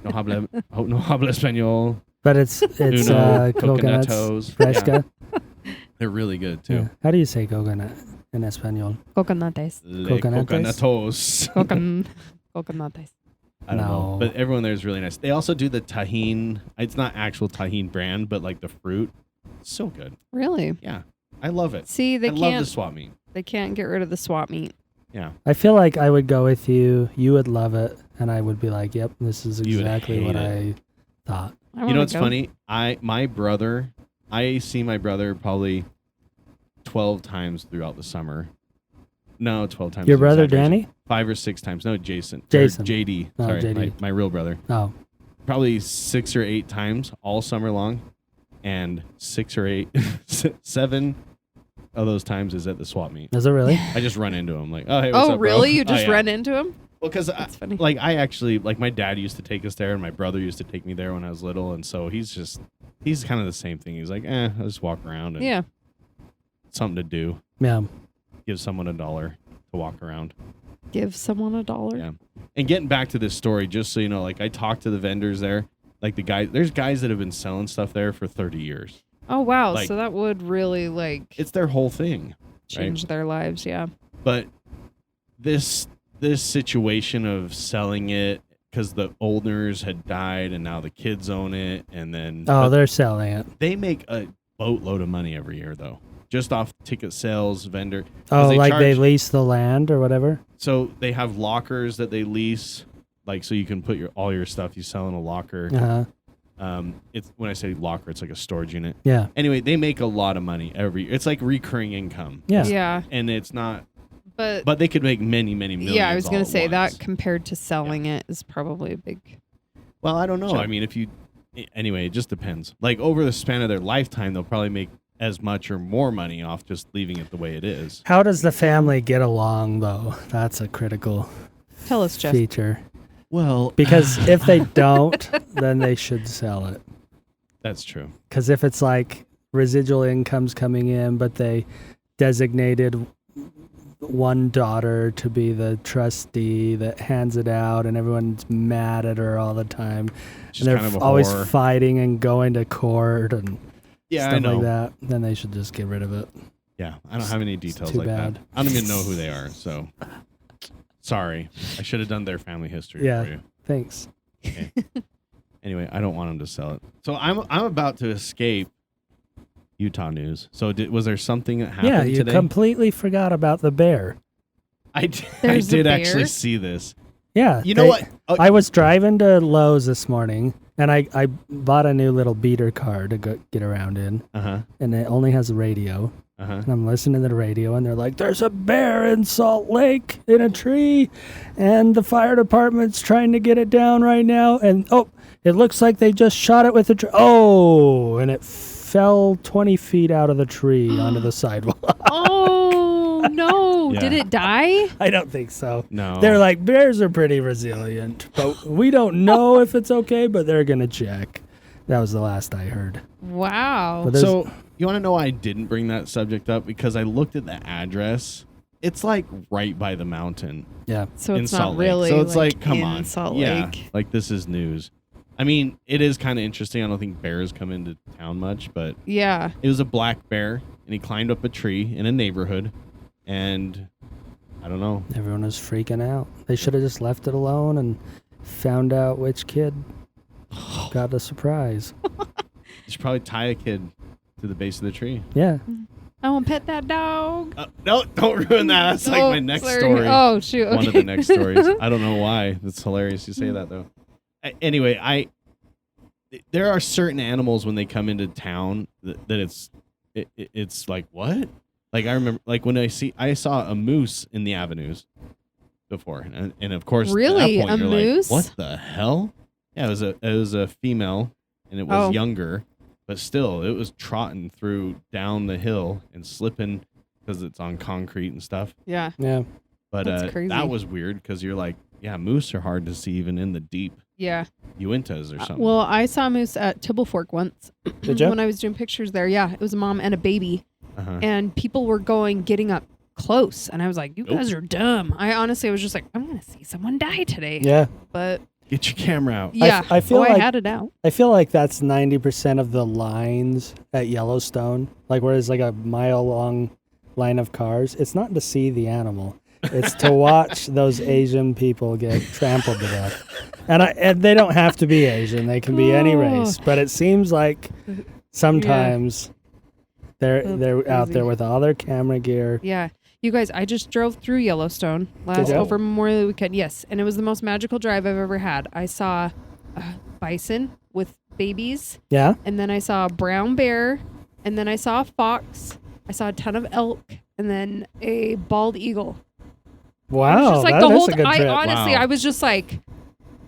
A: No habla, no habla español.
B: But it's
A: Uno,
B: coconuts
A: coconutos.
B: fresca.
A: Yeah, they're really good
B: Yeah.
A: too.
B: How do you say coconut in Espanol?
C: Coconates.
A: Le
B: Coconates?
A: coconatos.
C: Coconates.
A: I don't know.
B: No.
A: But everyone there is really nice. They also do the tahine. It's not actual tahine brand, but like the fruit. So good.
C: Really?
A: Yeah. I love it.
C: See, they
A: I love the
C: can't.
A: swap meet.
C: They can't get rid of the swap meet.
A: Yeah.
B: I feel like I would go with you. You would love it, and I would be like, "Yep, this is
A: You would
B: exactly what
A: hate
B: I thought."
C: I
A: You
C: wanna
A: know what's
C: go.
A: funny? I see my brother probably 12 times throughout the summer. No, 12 times.
B: Your
A: is
B: brother
A: exaggeration.
B: Danny?
A: 5 or 6 times. No, Jason. Or
B: Jason.
A: JD.
B: Oh,
A: Sorry,
B: JD.
A: My real brother.
B: Oh,
A: Probably 6 or 8 times all summer long, and 6 or 8, 7 of those times is at the swap meet.
B: is it really?
A: I just run into him like, oh hey, what's
C: Oh,
A: up, bro?"
C: really? You
A: Oh,
C: just
A: yeah.
C: run into him?
A: Well, because
C: That's funny.
A: like I actually like my dad used to take us there, and my brother used to take me there when I was little, and so he's kind of the same thing. He's like, I'll just walk around and
C: Yeah.
A: something to do.
B: Yeah.
A: Give someone $1 to walk around.
C: Give someone $1.
A: Yeah. And getting back to this story, just so you know, like I talked to the vendors there, like there's guys that have been selling stuff there for 30 years.
C: Oh, wow.
A: Like-
C: So that would really, like,
A: It's their whole thing.
C: change their lives. Yeah.
A: But this situation of selling it because the owners had died and now the kids own it, and then
B: Oh,
A: but
B: they're selling it.
A: they make a boatload of money every year though, just off ticket sales, vendor. 'cause
B: Oh, like they
A: charge-
B: lease the land or whatever.
A: So they have lockers that they lease, like so you can put all your stuff you sell in a locker. It's when I say locker, it's like a storage unit.
B: Yeah.
A: Anyway, they make a lot of money every. It's like recurring income.
B: Yeah.
C: Yeah.
A: And it's not,
C: But
A: but they could make many millions.
C: yeah, I was
A: all
C: going
A: at
C: to say
A: once.
C: that compared to selling it is probably a big.
A: Well, I don't know.
C: Sure.
A: I mean, anyway, it just depends. Like over the span of their lifetime, they'll probably make as much or more money off just leaving it the way it is.
B: How does the family get along though? That's a critical
C: Tell us, Jeff.
B: feature.
A: Well,
B: Because if they don't, then they should sell it.
A: that's true.
B: Because if it's like residual incomes coming in, but they designated one daughter to be the trustee that hands it out, and everyone's mad at her all the time,
A: She's
B: and they're
A: kind of a
B: always
A: whore.
B: fighting and going to court and
A: Yeah, I
B: stuff
A: know.
B: like that, then they should just get rid of it.
A: Yeah, I don't have any details
B: too
A: like
B: bad.
A: that. I don't even know who they are. So sorry, I should have done their family history
B: Yeah.
A: for you.
B: Thanks.
A: Anyway, I don't want them to sell it. So I'm about to escape Utah news. So was there something that happened
B: Yeah, you
A: today?
B: completely forgot about the bear.
A: I
C: There's a
A: did
C: bear?
A: actually see this.
B: Yeah.
A: You know what? Oh,
B: I was driving to Lowe's this morning, and I bought a new little beater car to get around in,
A: uh-huh.
B: and it only has a radio. And I'm listening to the radio, and they're like, there's a bear in Salt Lake in a tree, and the fire department's trying to get it down right now. And, it looks like they just shot it with a tree. Oh, and it fell 20 feet out of the tree onto the sidewalk.
C: Oh, no.
A: Yeah.
C: Did it die?
B: I don't think so.
A: No.
B: They're like, bears are pretty resilient, but we don't know if it's okay, but they're going to check. That was the last I heard.
C: Wow.
B: But there's-
A: So you want to know why I didn't bring that subject up? Because I looked at the address. It's like right by the mountain
B: Yeah.
C: So
A: in
C: it's
A: Salt
C: not
A: Lake.
C: really
A: So it's like,
C: in
A: come on.
C: Salt
A: Yeah,
C: Lake.
A: like this is news. I mean, it is kind of interesting. I don't think bears come into town much, but
C: Yeah.
A: it was a black bear, and he climbed up a tree in a neighborhood, and I don't know.
B: Everyone was freaking out. They should have just left it alone and found out which kid got the surprise.
A: You should probably tie a kid to the base of the tree.
B: Yeah.
C: I won't pet that dog.
A: No, don't ruin that. That's like my next
C: sorry.
A: story.
C: Oh, shoot. Okay.
A: One of the next stories. I don't know why. That's hilarious you say that, though. Anyway, there are certain animals when they come into town that it's like, what? Like I remember, like when I saw a moose in the avenues before, and of course,
C: Really?
A: at that point,
C: A
A: you're
C: moose?
A: Like, what the hell? Yeah, it was a female, and it was younger, but still, it was trotting down the hill and slipping because it's on concrete and stuff.
C: Yeah.
B: Yeah.
A: But
C: That's crazy.
A: that was weird because you're like, yeah, moose are hard to see even in the deep
C: Yeah.
A: Uintas or something.
C: Well, I saw a moose at Tibble Fork once.
B: Did you?
C: When I was doing pictures there. Yeah. It was a mom and a baby.
A: Uh-huh.
C: And people were getting up close. And I was like, you guys are dumb. I honestly was just like, I'm going to see someone die today.
B: Yeah.
C: But
A: Get your camera out.
C: yeah.
B: I feel
C: I
B: like-
C: had it out.
B: I feel like that's 90% of the lines at Yellowstone. Like where there's like a mile long line of cars. It's not to see the animal. It's to watch those Asian people get trampled to death. And they don't have to be Asian. They can be any race. But it seems like sometimes they're out
C: crazy.
B: there with all their camera gear.
C: Yeah. You guys, I just drove through Yellowstone
B: Did you?
C: over Memorial Weekend. Yes. And it was the most magical drive I've ever had. I saw a bison with babies.
B: Yeah?
C: And then I saw a brown bear. And then I saw a fox. I saw a ton of elk. And then a bald eagle. It was
B: Wow.
C: just like
B: that
C: the
B: is
C: whole
B: a good trip.
C: honestly,
A: Wow.
C: I was just like,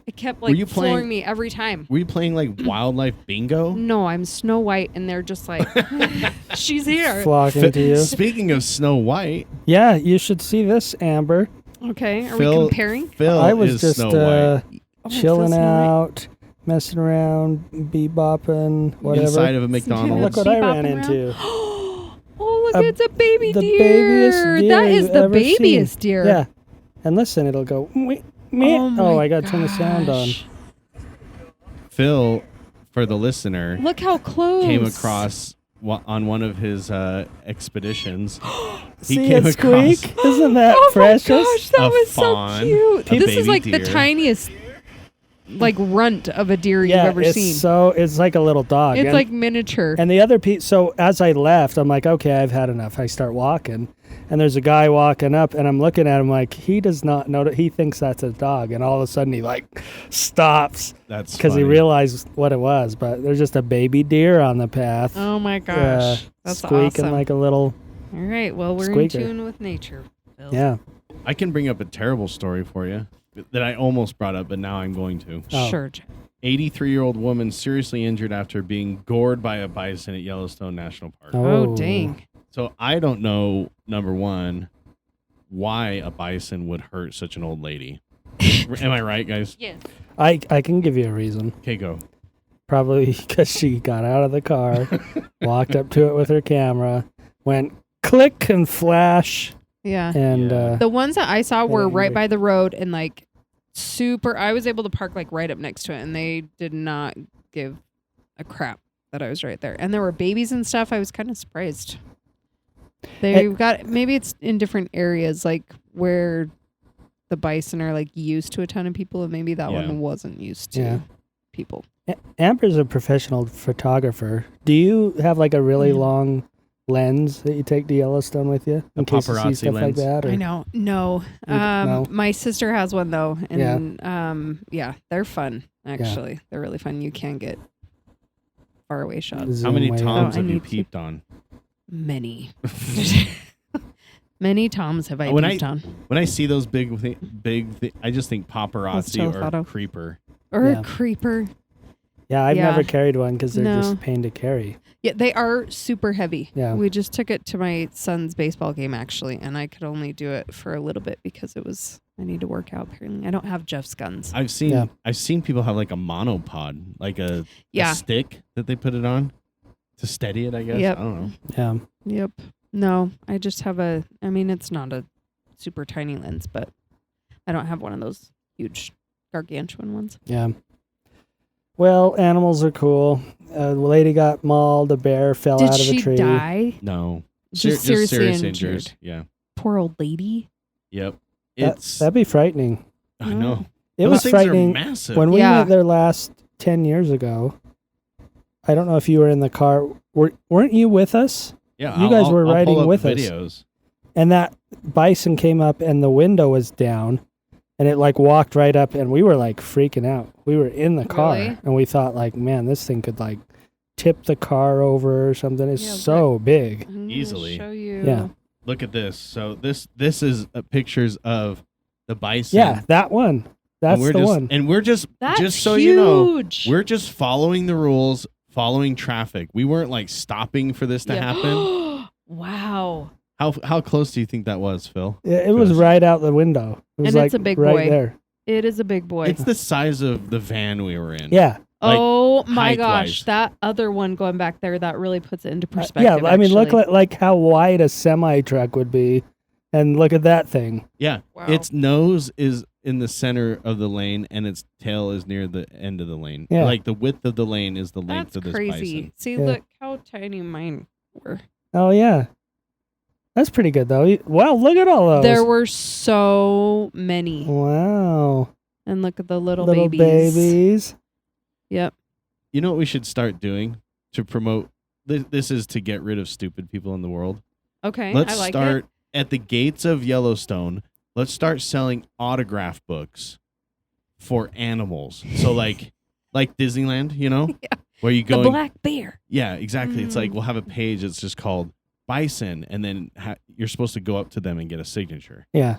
C: it kept
A: Were
C: like
A: you
C: flooring
A: playing-
C: me every time.
A: Were you playing like wildlife bingo?
C: No, I'm Snow White. And they're just like, she's here.
B: Flocking to you.
A: Speaking of Snow White,
B: Yeah, you should see this, Amber.
C: Okay. Are
A: Phil-
C: we comparing?
A: Phil
B: I was
A: is
B: just
A: Snow White.
C: Oh,
B: chilling
C: Phil's Snow White.
B: out, messing around, bebopping, whatever.
A: Inside of a McDonald's.
B: Look what I ran
C: Bebopping around.
B: into.
C: Oh, look, it's a baby
B: the
C: deer.
B: babiest deer
C: That is
B: you've
C: the
B: ever seen.
C: babiest deer.
B: Yeah. And listen, it'll go, meh, meh.
C: Oh, my
B: I got to turn the sound on.
C: gosh.
A: Phil, for the listener,
C: Look how close.
A: came across on one of his expeditions. He
B: See
A: came
B: it squeak? Isn't that
C: Oh
B: precious?
C: my gosh, that
A: A
C: was
A: fawn,
C: so cute.
A: a
C: This is
A: baby
C: like
A: deer.
C: the tiniest, like runt of a deer
B: Yeah,
C: you've ever
B: it's
C: seen.
B: it's like a little dog.
C: It's
B: And-
C: like miniature.
B: And the other piece, so as I left, I'm like, okay, I've had enough. I start walking, and there's a guy walking up, and I'm looking at him like, he does not know that he thinks that's a dog. And all of a sudden he like stops
A: That's
B: because he
A: funny.
B: realized what it was. But there's just a baby deer on the path.
C: Oh my gosh, that's
B: squeaking
C: awesome.
B: like a little,
C: All right, well we're
B: squeaker.
C: in tune with nature. Phil.
B: yeah.
A: I can bring up a terrible story for you that I almost brought up, but now I'm going to.
B: Oh.
C: Sure. Jeff.
A: 83-year-old woman seriously injured after being gored by a bison at Yellowstone National Park.
C: Oh dang.
A: So I don't know, number one, why a bison would hurt such an old lady. Am I right, guys?
C: Yes.
B: I can give you a reason.
A: Okay, go.
B: Probably because she got out of the car, walked up to it with her camera, went click and flash,
C: Yeah.
B: and
A: Yeah.
C: The ones that I saw were right
B: angry.
C: by the road and like super. I was able to park like right up next to it, and they did not give a crap that I was right there. And there were babies and stuff. I was kind of surprised. They've got maybe it's in different areas, like where the bison are like used to a ton of people, and maybe that
A: Yeah.
C: one wasn't used to
B: Yeah.
C: people.
B: Amber's a professional photographer. Do you have like a really
C: Yeah.
B: long lens that you take to Yellowstone with you in
A: A
B: case you see
A: paparazzi
B: stuff like
A: lens?
B: that? Or?
C: I know. No.
B: No?
C: My sister has one though, and yeah, they're fun. Actually, they're really fun. You can get far away shots.
B: Zoom
A: How many
B: way
A: toms
C: Oh, I
A: have you
C: need to.
A: peeped on?
C: Many. Many Toms have I peeped on.
A: When I see those big, I just think paparazzi or
C: telephoto.
A: creeper.
C: Or
B: Yeah.
C: a creeper.
B: Yeah, I've
C: Yeah.
B: never carried one because they're
C: No.
B: just a pain to carry.
C: Yeah, they are super heavy.
B: Yeah.
C: We just took it to my son's baseball game, actually, and I could only do it for a little bit because I need to work out, apparently. I don't have Jeff's guns.
A: I've seen people have like a monopod, like a stick that they put it on to steady it, I guess.
C: Yep.
A: I don't know.
B: Yeah.
C: Yep. No, I just have it's not a super tiny lens, but I don't have one of those huge gargantuan ones.
B: Yeah. Well, animals are cool. A lady got mauled. A bear fell
C: Did
B: out of a
C: she
B: tree.
C: die?
A: No.
C: Just
A: serious
C: seriously
A: injuries. Yeah.
C: Poor old lady.
A: Yep.
B: That'd be frightening.
A: I know.
B: It
A: Those
B: was
A: things
B: frightening
A: are massive.
B: when we
C: Yeah.
B: went there last 10 years ago. I don't know if you were in the car. Weren't you with us?
A: yeah,
B: you guys were
A: I'll
B: riding
A: pull up
B: with us.
A: videos.
B: And that bison came up and the window was down and it like walked right up and we were like freaking out. We were in the car
C: Really?
B: and we thought like, man, this thing could like tip the car over or something. It's
C: Yeah,
B: so big.
C: I'm gonna
A: Easily.
C: show you.
B: Yeah.
A: Look at this. So this is pictures of the bison.
B: Yeah, that one. That's the one.
A: And we're just
C: That's
A: so
C: huge.
A: you know, we're just following the rules, following traffic. We weren't like stopping for this to happen.
C: Wow.
A: How close do you think that was, Phil?
B: It was right out the window. It was
C: And
B: like
C: it's a big
B: right
C: boy.
B: there.
C: It is a big boy.
A: It's the size of the van we were in.
B: Yeah.
A: like,
C: oh my
A: height-wise.
C: gosh. That other one going back there, that really puts it into
B: Yeah,
C: perspective.
B: I mean, look
C: actually.
B: like how wide a semi truck would be, and look at that thing.
A: Yeah.
C: Wow.
A: Its nose is in the center of the lane and its tail is near the end of the lane.
B: Yeah.
A: Like the width of the lane is the length
C: That's
A: of this
C: crazy.
A: bison.
C: See,
B: Yeah.
C: look how tiny mine were.
B: Oh yeah, that's pretty good though. Wow, look at all those.
C: There were so many.
B: Wow,
C: And look at the little
B: babies.
C: Yep.
A: You know what we should start doing to promote this is to get rid of stupid people in the world.
C: Okay.
A: Let's
C: I like
A: start
C: it.
A: at the gates of Yellowstone. Let's start selling autograph books for animals. So like Disneyland, you know?
C: Yeah.
A: Where you go
C: The black bear.
A: Yeah, exactly. It's like
C: Mm.
A: we'll have a page that's just called Bison, and then you're supposed to go up to them and get a signature.
B: Yeah,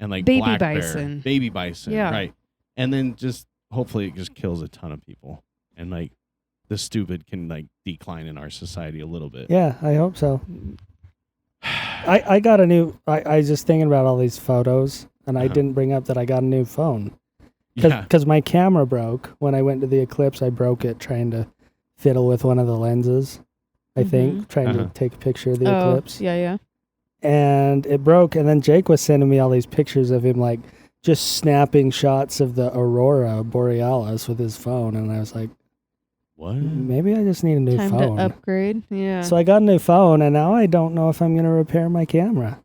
A: And like
C: Baby
A: black
C: bison.
A: bear, baby bison,
C: Yeah.
A: right? And then just hopefully it just kills a ton of people, and like the stupid can like decline in our society a little bit.
B: yeah. I hope so. I got a new. I was just thinking about all these photos, and I
A: Uh-huh.
B: didn't bring up that I got a new phone
A: Yeah.
B: because my camera broke when I went to the eclipse. I broke it trying to fiddle with one of the lenses. I think trying
A: Uh-huh.
B: to take a picture of the
C: Oh,
B: eclipse.
C: yeah.
B: And it broke. And then Jake was sending me all these pictures of him like just snapping shots of the aurora borealis with his phone, and I was like,
A: What?
B: maybe I just need a new
C: Time
B: phone.
C: to upgrade. Yeah.
B: So I got a new phone, and now I don't know if I'm going to repair my camera.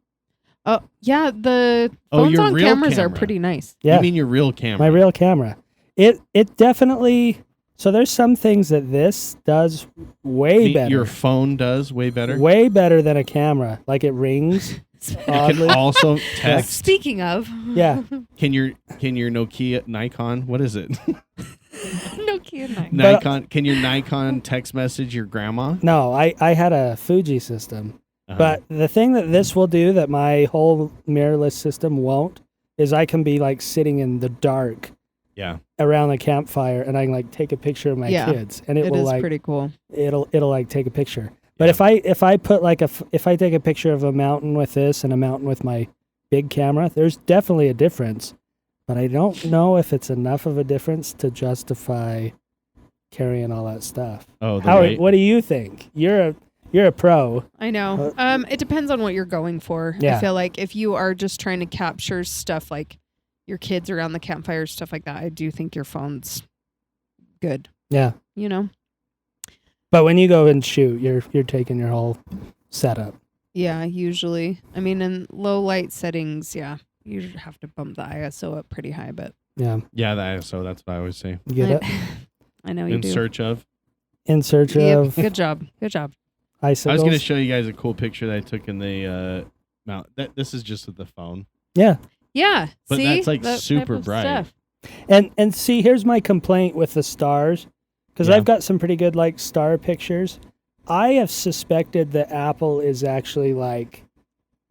C: Oh, yeah. The
A: Oh,
C: phones
A: your
C: on
A: real
C: cameras are
A: camera.
C: pretty nice.
B: Yeah,
A: You mean your real camera?
B: my real camera. It definitely. So there's some things that this does way better.
A: Your phone does way better.
B: Way better than a camera. Like it rings.
A: It
B: Oddly.
A: can also text.
C: Speaking of.
B: Yeah.
A: Can your Nokia Nikon? What is it?
C: Nokia 9.
A: Nikon. Can your Nikon text message your grandma?
B: No, I had a Fuji system.
A: Uh-huh.
B: But the thing that this will do that my whole mirrorless system won't is I can be like sitting in the dark
A: yeah,
B: around the campfire and I can like take a picture of my
C: Yeah.
B: kids and it
C: It
B: will
C: is
B: like
C: pretty cool.
B: it'll like take a picture. But
A: Yeah.
B: if I put like if I take a picture of a mountain with this and a mountain with my big camera, there's definitely a difference. But I don't know if it's enough of a difference to justify carrying all that stuff.
A: Oh, the
B: How?
A: weight.
B: What do you think? You're a pro.
C: I know. It depends on what you're going for.
B: Yeah.
C: I feel like if you are just trying to capture stuff like your kids around the campfire, stuff like that, I do think your phone's good.
B: Yeah.
C: You know?
B: But when you go and shoot, you're taking your whole setup.
C: Yeah, usually. I mean, in low light settings, yeah, you have to bump the ISO up pretty high, but
B: Yeah.
A: Yeah, the ISO. That's what I always say.
B: You get it?
C: I know you
A: In
C: do.
A: search of.
B: In search
C: Yep,
B: of
C: good job. Good job.
B: icicles.
A: I was going to show you guys a cool picture that I took in the mount. This is just with the phone.
B: Yeah.
C: Yeah.
A: But
C: see?
A: that's, like,
C: That type
A: super
C: of
A: bright.
C: stuff.
B: And see, here's my complaint with the stars, because
A: Yeah.
B: I've got some pretty good like star pictures, I have suspected that Apple is actually like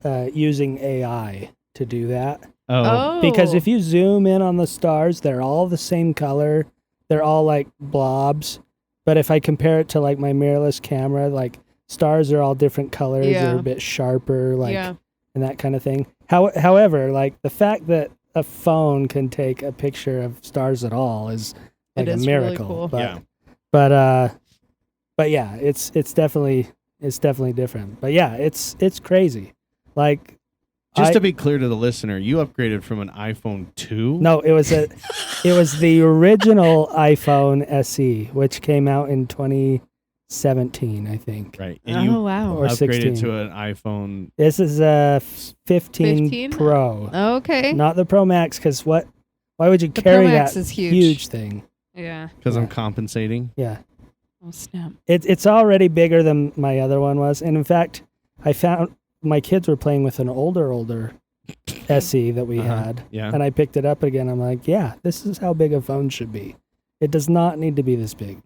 B: using AI to do that.
A: Oh,
B: Because if you zoom in on the stars, they're all the same color. They're all like blobs. But if I compare it to like my mirrorless camera, like stars are all different colors.
C: Yeah.
B: They're a bit sharper, like
C: Yeah.
B: and that kind of thing. However, like the fact that a phone can take a picture of stars at all is like
C: It
B: a
C: is really
B: miracle.
C: cool.
A: yeah.
B: But yeah, it's definitely different. But yeah, it's crazy. Like
A: Just to be clear to the listener, you upgraded from an iPhone 2?
B: no, it was the original iPhone SE, which came out in 2017, I think.
A: Right. And you
C: wow.
B: Or
A: upgraded
B: 16.
A: to an iPhone.
B: This is a 15
C: 15?
B: Pro,
C: Okay.
B: not the Pro Max. Because why would you
C: The
B: carry
C: Pro Max
B: that
C: is huge.
B: thing?
C: Yeah.
A: Because I'm
B: Yeah.
A: compensating.
B: Yeah,
C: Oh snap.
B: it's already bigger than my other one was, and in fact, I found my kids were playing with an older SE that we had,
A: Yeah.
B: and I picked it up again. I'm like, yeah, this is how big a phone should be. It does not need to be this big.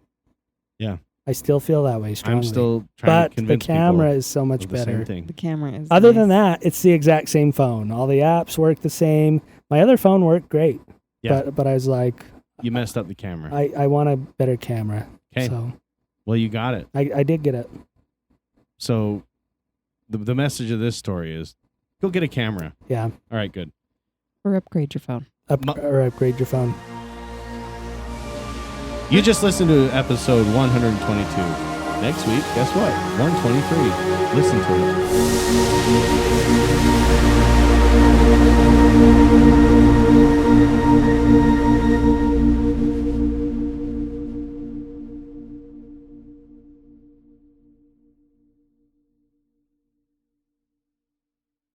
A: Yeah.
B: I still feel that way strongly.
A: I'm still trying
B: but
A: to
B: the
A: convince
B: camera
A: people
B: is so much
A: of the same
B: better.
A: thing.
C: The camera is
B: Other
C: nice.
B: than that, it's the exact same phone. All the apps work the same. My other phone worked great,
A: Yeah.
B: but I was like,
A: You messed up the camera.
B: I want a better camera.
A: Okay.
B: So
A: Well, you got it.
B: I did get it.
A: So the message of this story is go get a camera.
B: Yeah,
A: All right, good.
C: Or upgrade your phone.
B: or upgrade your phone.
A: You just listened to episode 122. Next week, guess what? 123. Listen to it.